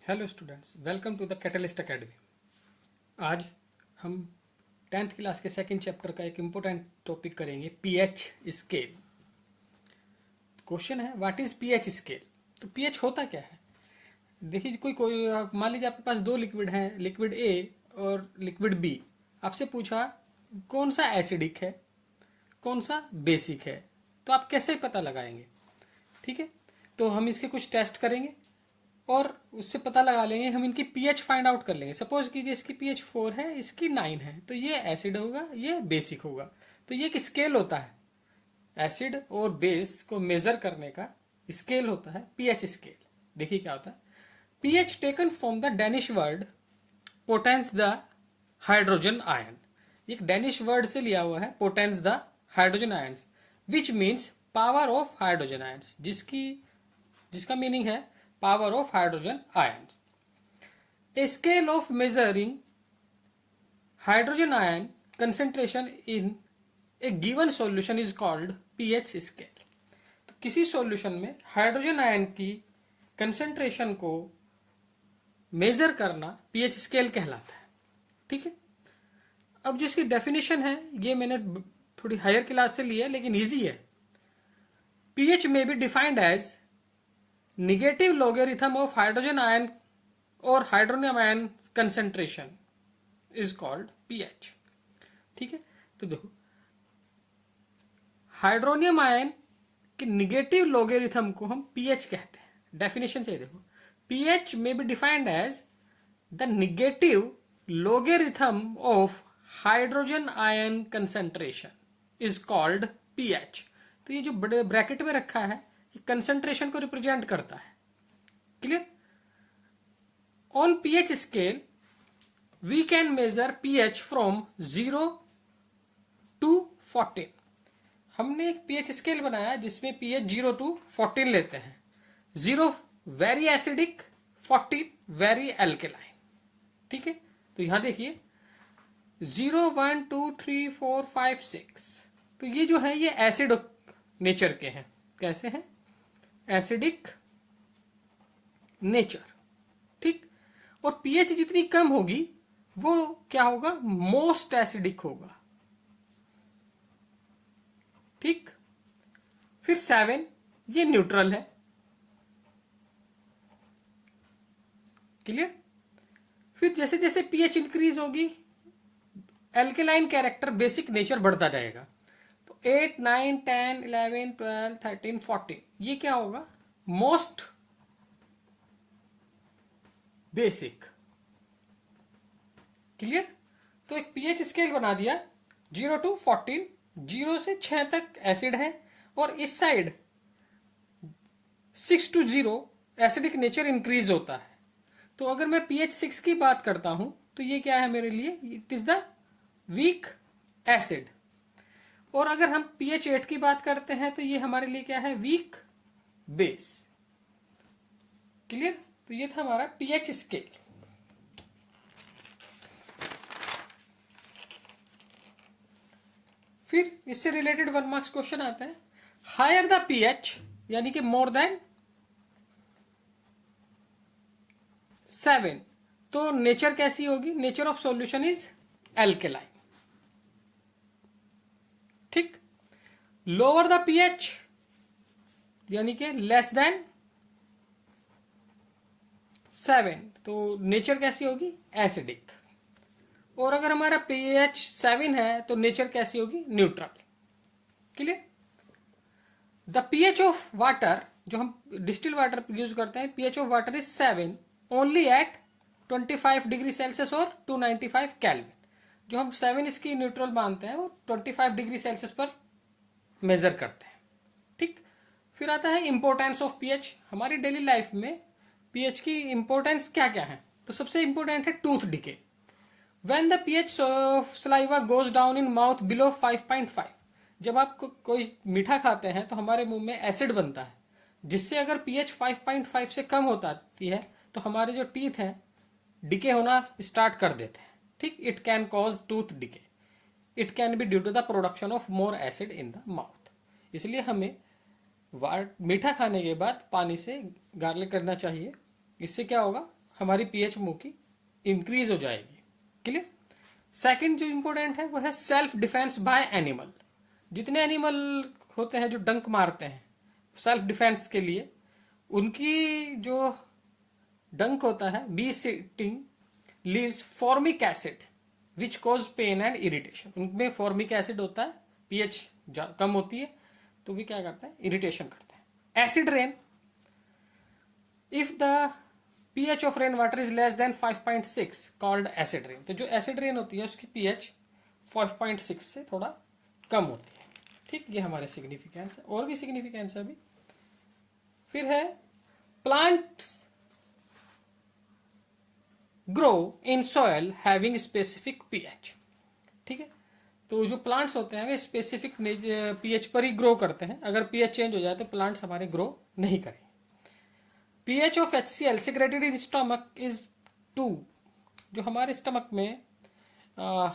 Hello students, welcome to the Catalyst Academy. आज हम 10th class के सेकंड चैप्टर का एक इम्पोर्टेंट टॉपिक करेंगे, पीएच स्केल। क्वेश्चन है, व्हाट इज पीएच स्केल। तो पीएच होता क्या है। देखिए, कोई कोई मान लीजिए आपके पास दो लिक्विड हैं, लिक्विड ए और लिक्विड बी। आपसे पूछा कौन सा एसिडिक है, कौन सा बेसिक है, तो आप कैसे पता लगाएंगे। ठीक है, तो हम इसके कुछ टेस्ट करेंगे और उससे पता लगा लेंगे, हम इनकी पीएच फाइंड आउट कर लेंगे। सपोज कीजिए इसकी पीएच 4 है, इसकी 9 है, तो ये एसिड होगा, ये बेसिक होगा। तो ये एक स्केल होता है, एसिड और बेस को मेजर करने का स्केल होता है पीएच स्केल। देखिए क्या होता है, pH taken from the Danish word potence the hydrogen ion. एक डेनिश वर्ड से लिया हुआ है, potence the hydrogen ions, which means power of hydrogen ions, जिसका मीनिंग है power of hydrogen ions. A scale of measuring hydrogen ion concentration in a given solution is called pH scale। तो किसी solution में hydrogen ion की concentration को major करना pH scale कहलाता है। ठीक है, अब जो इसकी डेफिनेशन है ये मैंने थोड़ी हायर क्लास से ली है, लेकिन इजी है। पीएच में be defined as negative logarithm of hydrogen ion और hydronium ion concentration is called pH. ठीक है, तो देखो, हाइड्रोनियम आयन के निगेटिव लॉगरिथम को हम पीएच कहते हैं। डेफिनेशन चाहिए, देखो, पीएच में be defined as the negative logarithm of hydrogen ion concentration is called pH. तो ये जो बड़े ब्रैकेट में रखा है, ये कंसेंट्रेशन को रिप्रेजेंट करता है। Clear. On pH scale, we can measure pH from 0 to 14। हमने एक pH स्केल बनाया जिसमें pH 0 to 14 लेते हैं। 0 वेरी एसिडिक, 14 वेरी एल्केलाइन। ठीक है, तो यहां देखिए 0 1 2 3 4 5 6, तो ये जो है ये एसिड नेचर के हैं। कैसे हैं? Acidic nature. ठीक, और पीएच जितनी कम होगी वो क्या होगा? मोस्ट एसिडिक होगा। ठीक, फिर 7 ये न्यूट्रल है। क्लियर। फिर जैसे जैसे पीएच इंक्रीज होगी, एल्केलाइन कैरेक्टर बेसिक नेचर बढ़ता जाएगा। तो 8 9 10 11 12 13 14 ये क्या होगा? Most basic. क्लियर। तो एक पीएच स्केल बना दिया, 0 to 14, 0 से 6 तक एसिड है, और इस side 6 to 0 acidic nature increase होता है। तो अगर मैं पीएच 6 की बात करता हूं तो ये क्या है मेरे लिए? It is the weak acid. और अगर हम पीएच 8 की बात करते हैं तो ये हमारे लिए क्या है? Weak base. क्लियर। तो ये था हमारा पीएच स्केल। फिर इससे रिलेटेड 1 मार्क्स क्वेश्चन आता है, हायर द पीएच यानी कि मोर देन 7, तो नेचर कैसी होगी? Nature of solution is alkaline. ठीक, लोअर द पीएच यानी कि लेस देन 7, तो नेचर कैसी होगी? एसिडिक। और अगर हमारा पीएच 7 है तो नेचर कैसी होगी? Neutral. Clear. The pH of water, जो हम डिस्टिल वाटर यूज करते हैं, pH of water is 7 only at 25 degree Celsius और 295 केल्विन। जो हम 7 इसकी न्यूट्रल मानते हैं वो 25 डिग्री सेल्सियस पर मेजर करते हैं। ठीक, फिर आता है इंपोर्टेंस ऑफ पीएच। हमारी डेली लाइफ में पीएच की इंपोर्टेंस क्या क्या है? तो सबसे इंपोर्टेंट है tooth decay. When the pH of saliva goes down in mouth below 5.5, जब आप कोई मीठा खाते हैं तो हमारे मुंह में एसिड बनता है, जिससे अगर पीएच 5.5 से कम होती है तो हमारे जो टीथ हैं डिके होना स्टार्ट कर देते हैं। ठीक, it can cause tooth decay. It can be due to the production of more acid in the mouth. इसलिए हमें मीठा खाने के बाद पानी से गार्गल करना चाहिए। इससे क्या होगा? हमारी पीएच मुंह की इंक्रीज हो जाएगी। क्लियर। सेकंड जो इंपॉर्टेंट है वो है सेल्फ डिफेंस बाय एनिमल। जितने एनिमल होते हैं जो डंक मारते हैं सेल्फ डिफेंस के लिए, उनकी जो डंक होता है bee stinging leaves formic acid which cause pain and irritation. उनमें फॉर्मिक एसिड होता है, पीएच कम होती है तो भी क्या करता है, इरिटेशन करता है। Acid rain, if the pH of rain water is less then 5.6 called acid rain. तो जो एसिड रेन होती है उसकी pH 5.6 से थोड़ा कम होती है। ठीक, ये हमारे सिग्निफिकेंस है। और भी सिग्निफिकेंस है अभी। फिर है plants grow in soil having specific pH। ठीक है, तो जो प्लांट्स होते हैं वे स्पेसिफिक pH पर ही ग्रो करते हैं। अगर pH चेंज हो जाए तो प्लांट्स हमारे ग्रो नहीं करेंगे। pH of HCl secreted in stomach is 2। जो हमारे स्टमक में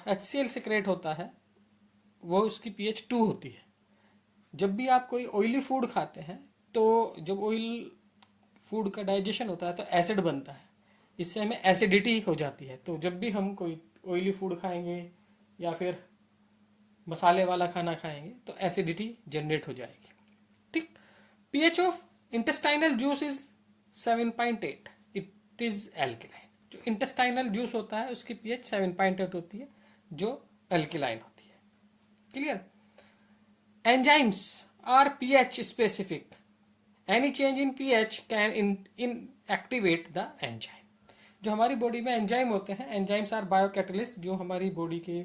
HCl सिक्रेट होता है वो उसकी pH 2 होती है। जब भी आप कोई ऑयली फूड खाते हैं तो जब ऑयल फूड का डाइजेशन होता है तो एसिड बनता है, इससे हमें एसिडिटी हो जाती है। तो जब भी हम कोई ऑयली फूड खाएंगे या फिर मसाले वाला खाना खाएंगे तो एसिडिटी जनरेट हो जाएगी। ठीक। pH of intestinal juice is 7.8, it is alkaline. जो इंटेस्टाइनल जूस होता है उसकी pH 7.8 होती है जो एल्किलाइन होती है। Clear. Enzymes are pH specific, any change in pH can inactivate the enzyme. जो हमारी बॉडी में एंजाइम होते हैं, एंजाइम्स आर बायोकैटलिस्ट जो हमारी बॉडी के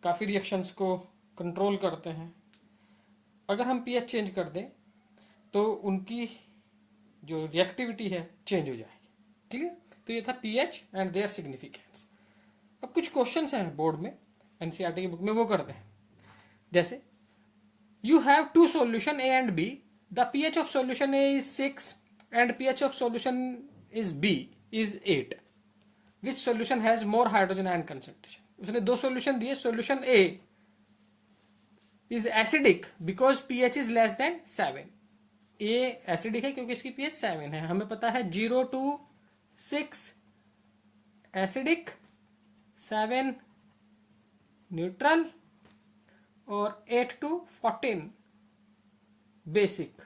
काफ़ी रिएक्शंस को कंट्रोल करते हैं। अगर हम pH चेंज कर दें तो उनकी जो रिएक्टिविटी है चेंज हो जाएगी। क्लियर। तो ये था pH एंड देयर सिग्निफिकेंस। अब कुछ क्वेश्चंस हैं बोर्ड में, एनसीईआरटी की बुक में, वो करते हैं। जैसे you have two solution A and B, the pH of solution A is 6 and pH of solution is B is 8, which solution has more hydrogen ion concentration. उसने दो सॉल्यूशन दिए, solution A is acidic because pH is less than 7। A acidic है क्योंकि इसकी pH 7 है। हमें पता है 0 to 6 एसिडिक, 7 न्यूट्रल और 8 to 14 बेसिक।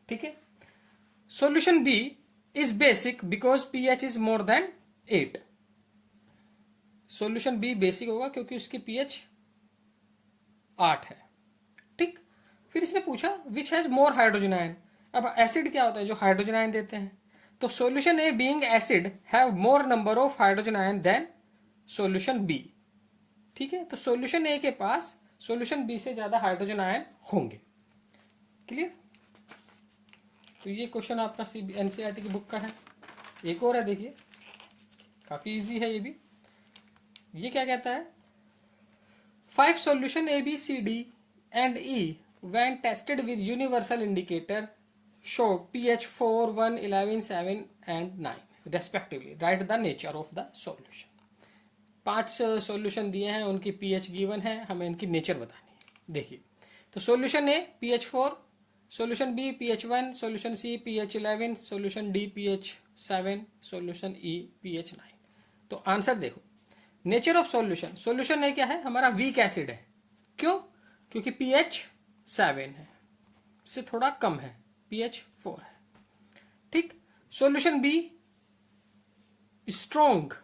ठीक है। Solution B is basic because pH is more than 8। Solution B basic होगा क्योंकि उसकी pH 8 है। ठीक। फिर इसने पूछा which has more hydrogen ion. अब एसिड क्या होता है जो हाइड्रोजन आयन देते हैं, तो solution A being acid have more number of hydrogen ion than solution B. ठीक है, तो सॉल्यूशन ए के पास सॉल्यूशन बी से ज्यादा हाइड्रोजन आयन होंगे। क्लियर। तो ये क्वेश्चन आपका एनसीईआरटी की बुक का है। एक और है, देखिए काफी इजी है ये भी। ये क्या कहता है, 5 solution A B C D and E when tested with universal indicator showed pH 4, 1, 11, 7 and 9 respectively. Write the nature of the solution. 5 solution दिए हैं, उनकी pH गिवन है, हमें इनकी नेचर बतानी है। देखिए, तो solution A pH 4, solution B pH 1, solution C pH 11, solution D pH 7, solution E pH 9। तो आंसर देखो, nature of solution, solution A क्या है, हमारा वीक एसिड है। क्यों? क्योंकि pH 7 है, से थोड़ा कम है, pH 4 है। ठीक। Solution be strong,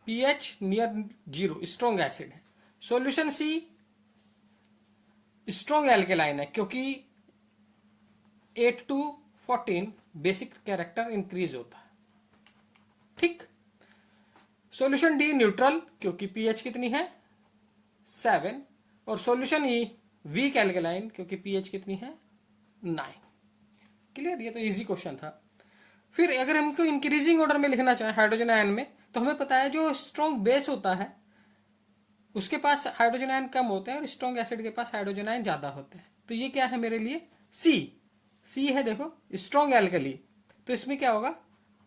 pH near 0, strong acid है। सॉल्यूशन सी स्ट्रॉन्ग एल्केलाइन है क्योंकि 8 to 14 बेसिक कैरेक्टर इंक्रीज होता है। ठीक। सॉल्यूशन डी न्यूट्रल क्योंकि pH कितनी है 7, और सॉल्यूशन ई वीक एल्केलाइन क्योंकि pH कितनी है 9। क्लियर। ये तो इजी क्वेश्चन था। फिर अगर हमको इंक्रीजिंग ऑर्डर में लिखना चाहे हाइड्रोजन आयन में, तो हमें पता है जो स्ट्रॉन्ग बेस होता है उसके पास हाइड्रोजन आयन कम होते हैं और स्ट्रॉन्ग एसिड के पास हाइड्रोजन आयन ज्यादा होते हैं। तो ये क्या है मेरे लिए, सी है। देखो स्ट्रॉन्ग एल्कली, तो इसमें क्या होगा,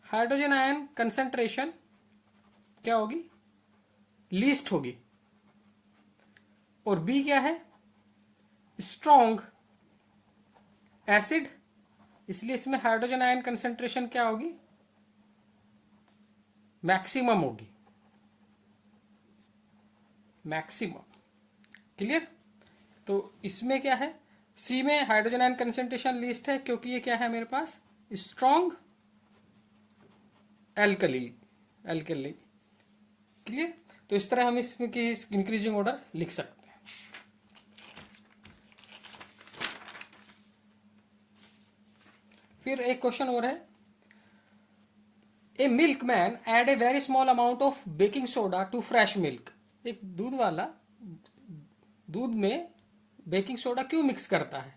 हाइड्रोजन आयन कंसेंट्रेशन क्या होगी, लीस्ट होगी। और बी क्या है, स्ट्रॉन्ग एसिड, इसलिए इसमें हाइड्रोजन आयन कंसेंट्रेशन क्या होगी, मैक्सिमम होगी, मैक्सिमम। क्लियर? तो इसमें क्या है, सी में हाइड्रोजन आयन कंसेंट्रेशन लीस्ट है क्योंकि ये क्या है मेरे पास, स्ट्रॉन्ग एल्कली, एल्कली। क्लियर? तो इस तरह हम इसमें की इंक्रीजिंग ऑर्डर लिख सकते हैं। फिर एक क्वेश्चन और है, a milkman add a very small amount of baking soda to fresh milk. एक दूध वाला दूध में बेकिंग सोडा क्यों मिक्स करता है?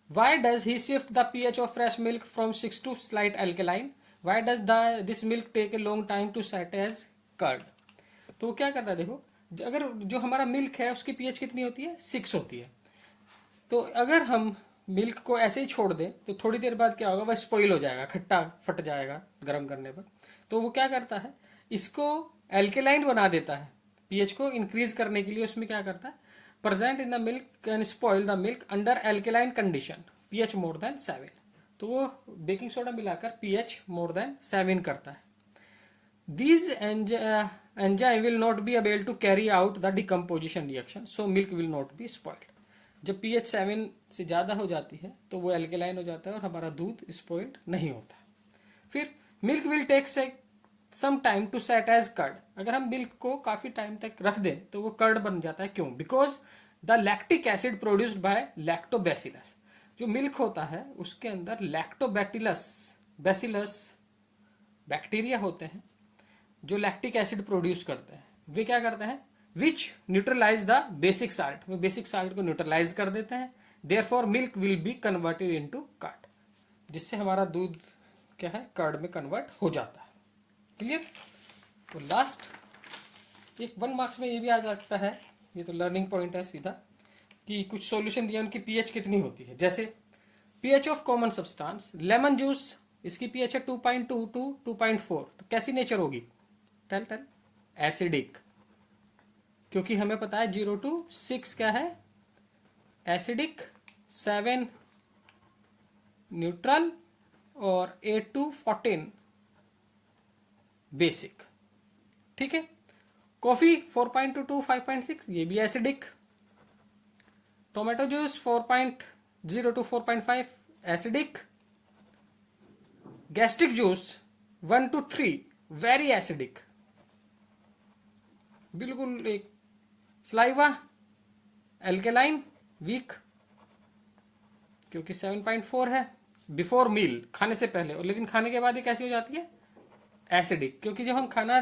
Why does he shift the pH of fresh milk from 6 to slight alkaline? Why does this milk take a long time to set as curd? तो वो क्या करता है, देखो, अगर जो हमारा मिल्क है उसकी पीएच कितनी होती है, 6 होती है। तो अगर हम मिल्क को ऐसे ही छोड़ दें तो थोड़ी देर बाद क्या होगा, वह स्पॉइल हो जाएगा, खट्टा फट जाएगा गर्म करने पर। तो वो क्या करता है, इसको एल्केलाइन बना देता है, पीएच को इंक्रीज करने के लिए। उसमें क्या करता है, present in the milk can spoil the milk under alkaline condition, pH more than 7। तो वो बेकिंग सोडा मिलाकर पीएच मोर देन 7 करता है। These enzyme will not be able to carry out the decomposition reaction, so milk will not be spoiled. जब pH 7 से ज़्यादा हो जाती है तो वो एल्केलाइन हो जाता है और हमारा दूध स्पॉइल्ड नहीं होता। फिर milk will take some time to set as curd. अगर हम मिल्क को काफ़ी टाइम तक रख दें तो वो कर्ड बन जाता है। क्यों? Because the lactic acid produced by lactobacillus. जो मिल्क होता है उसके अंदर लैक्टोबैटिलस बैसिलस बैक्टीरिया होते हैं जो लैक्टिक एसिड प्रोड्यूस करते हैं। वे क्या करते हैं, which neutralize the basic salt, वे बेसिक साल्ट को न्यूट्रलाइज कर देते हैं। Therefore milk will be converted into curd, जिससे हमारा दूध क्या है, कर्ड में कन्वर्ट हो जाता है। क्लियर? तो लास्ट एक 1 मार्क्स में ये भी आ जाता है, ये तो लर्निंग पॉइंट है सीधा, कि कुछ सॉल्यूशन दिया उनकी पीएच कितनी होती है। जैसे pH of common substance, lemon juice, इसकी पीएच है 2.2 टू 2.4। तो कैसी नेचर होगी? टेल एसिडिक, क्योंकि हमें पता है 0 to 6 क्या है, एसिडिक, 7 न्यूट्रल और 8 to 14 बेसिक। ठीक है। कॉफी 4.2 to 5.6 ये भी acidic. Tomato juice 4.0 to 4.5 acidic. Gastric juice 1 to 3 very acidic, बिल्कुल एक। स्लाइवा एल्केलाइन वीक, क्योंकि 7.4 है बिफोर मील, खाने से पहले, और लेकिन खाने के बाद ये कैसी हो जाती है, एसिडिक, क्योंकि जब हम खाना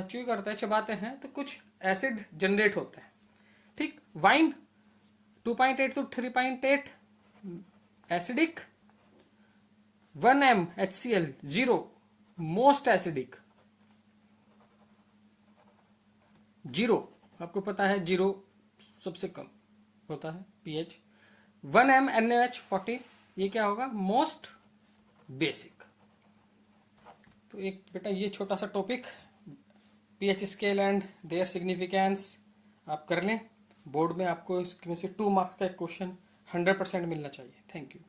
च्यू करते हैं, चबाते हैं, तो कुछ एसिड जनरेट होते हैं। ठीक। Wine 2.8 to 3.8 acidic. 1 HCl 0 most acidic. 0 आपको पता है, 0 सबसे कम होता है पीएच। 1 NaOH 40 ये क्या होगा, मोस्ट बेसिक। तो एक बेटा ये छोटा सा topic pH scale and their significance आप कर लें। बोर्ड में आपको इसमें से 2 मार्क्स का एक क्वेश्चन 100% मिलना चाहिए। Thank you.